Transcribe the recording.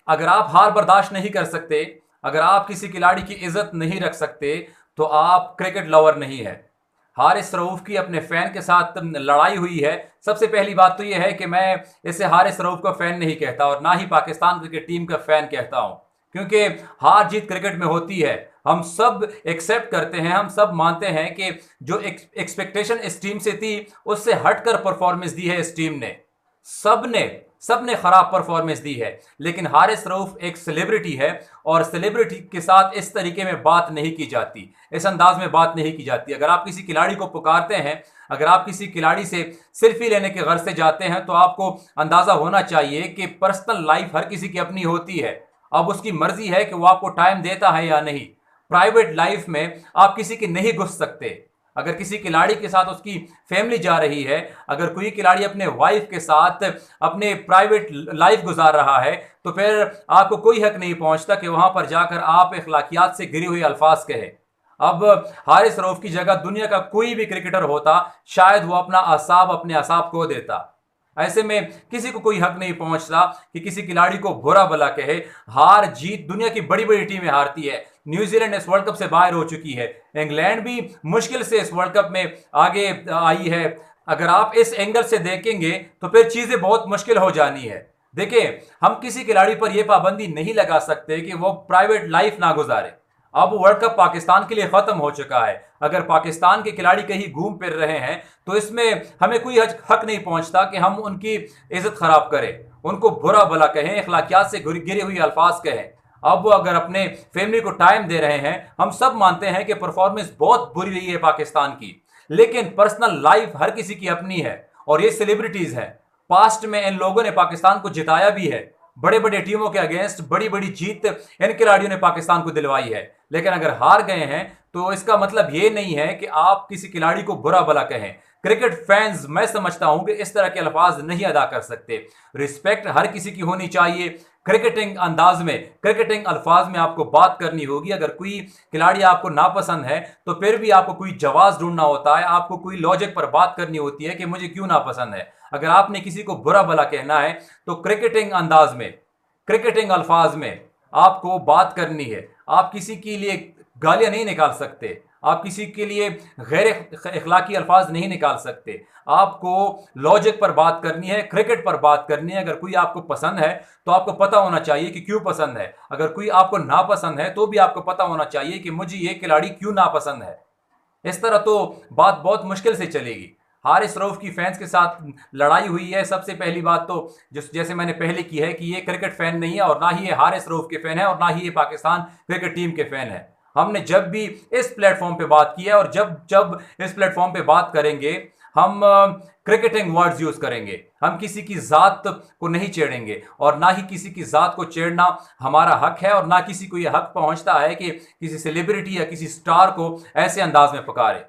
अगर आप हार बर्दाश्त नहीं कर सकते, अगर आप किसी खिलाड़ी की इज्जत नहीं रख सकते, तो आप क्रिकेट लवर नहीं है। हारिस रऊफ की अपने फैन के साथ लड़ाई हुई है। सबसे पहली बात तो यह है कि मैं इसे हारिस रऊफ का फैन नहीं कहता और ना ही पाकिस्तान क्रिकेट टीम का फैन कहता हूं, क्योंकि हार जीत क्रिकेट में होती है। हम सब एक्सेप्ट करते हैं, हम सब मानते हैं कि जो एक्सपेक्टेशन इस टीम से थी उससे हटकर परफॉर्मेंस दी है इस टीम ने। सबने सबने खराब परफॉर्मेंस दी है, लेकिन हारिस रऊफ एक सेलिब्रिटी है और सेलिब्रिटी के साथ इस तरीके में बात नहीं की जाती, इस अंदाज में बात नहीं की जाती। अगर आप किसी खिलाड़ी को पुकारते हैं, अगर आप किसी खिलाड़ी से सेल्फी लेने के गर्ज से जाते हैं, तो आपको अंदाजा होना चाहिए कि पर्सनल लाइफ हर किसी की अपनी होती है। अब उसकी मर्जी है कि वो आपको टाइम देता है या नहीं। प्राइवेट लाइफ में आप किसी की नहीं घुस सकते। अगर किसी खिलाड़ी के साथ उसकी फैमिली जा रही है, अगर कोई खिलाड़ी अपने वाइफ के साथ अपने प्राइवेट लाइफ गुजार रहा है, तो फिर आपको कोई हक नहीं पहुंचता कि वहां पर जाकर आप इखलाकियात से गिरी हुई अल्फाज कहे। अब हारिस रऊफ की जगह दुनिया का कोई भी क्रिकेटर होता, शायद वो अपने असाब खो देता। ऐसे में किसी को कोई हक नहीं पहुंचता कि किसी खिलाड़ी को बुरा भला कहे। हार जीत, दुनिया की बड़ी बड़ी टीमें हारती है। न्यूजीलैंड इस वर्ल्ड कप से बाहर हो चुकी है, इंग्लैंड भी मुश्किल से इस वर्ल्ड कप में आगे आई है। अगर आप इस एंगल से देखेंगे तो फिर चीजें बहुत मुश्किल हो जानी है। देखिए, हम किसी खिलाड़ी पर यह पाबंदी नहीं लगा सकते कि वो प्राइवेट लाइफ ना गुजारे। अब वर्ल्ड कप पाकिस्तान के लिए खत्म हो चुका है। अगर पाकिस्तान के खिलाड़ी कहीं घूम फिर रहे हैं, तो इसमें हमें कोई हक नहीं पहुंचता कि हम उनकी इज्जत खराब करें, उनको बुरा भला कहें, अखलाकियात से गिरी हुई अल्फाज कहें। अब वो अगर अपने फैमिली को टाइम दे रहे हैं, हम सब मानते हैं कि परफॉर्मेंस बहुत बुरी रही है पाकिस्तान की, लेकिन पर्सनल लाइफ हर किसी की अपनी है और ये सेलिब्रिटीज हैं। पास्ट में इन लोगों ने पाकिस्तान को जिताया भी है, बड़े बड़े टीमों के अगेंस्ट बड़ी बड़ी जीत इन खिलाड़ियों ने पाकिस्तान को दिलवाई है। लेकिन अगर हार गए हैं तो इसका मतलब ये नहीं है कि आप किसी खिलाड़ी को बुरा भला कहें। क्रिकेट फैंस, मैं समझता हूं कि इस तरह के अल्फाज नहीं अदा कर सकते। रिस्पेक्ट हर किसी की होनी चाहिए। क्रिकेटिंग अंदाज में, क्रिकेटिंग अल्फाज में आपको बात करनी होगी। अगर कोई खिलाड़ी आपको नापसंद है तो फिर भी आपको कोई जवाब ढूंढना होता है, आपको कोई लॉजिक पर बात करनी होती है कि मुझे क्यों नापसंद है। अगर आपने किसी को बुरा भला कहना है तो क्रिकेटिंग अंदाज में, क्रिकेटिंग अल्फाज में आपको बात करनी है। आप किसी के लिए गालियां नहीं निकाल सकते, आप किसी के लिए गैर इखलाकी अल्फाज नहीं निकाल सकते। आपको लॉजिक पर बात करनी है, क्रिकेट पर बात करनी है। अगर कोई आपको पसंद है तो आपको पता होना चाहिए कि क्यों पसंद है। अगर कोई आपको नापसंद है तो भी आपको पता होना चाहिए कि मुझे ये खिलाड़ी क्यों नापसंद है। इस तरह तो बात बहुत मुश्किल से चलेगी। हारिस रऊफ की फैंस के साथ लड़ाई हुई है। सबसे पहली बात तो जैसे मैंने पहले की है कि ये क्रिकेट फैन नहीं है और ना ही ये हारिस रऊफ के फैन है और ना ही ये पाकिस्तान क्रिकेट टीम के फैन है। हमने जब भी इस प्लेटफॉर्म पे बात की है और जब जब इस प्लेटफॉर्म पे बात करेंगे, हम क्रिकेटिंग वर्ड्स यूज करेंगे। हम किसी की जात को नहीं छेड़ेंगे और ना ही किसी की जात को छेड़ना हमारा हक है, और ना किसी को यह हक पहुंचता है कि किसी सेलिब्रिटी या किसी स्टार को ऐसे अंदाज में पुकारे।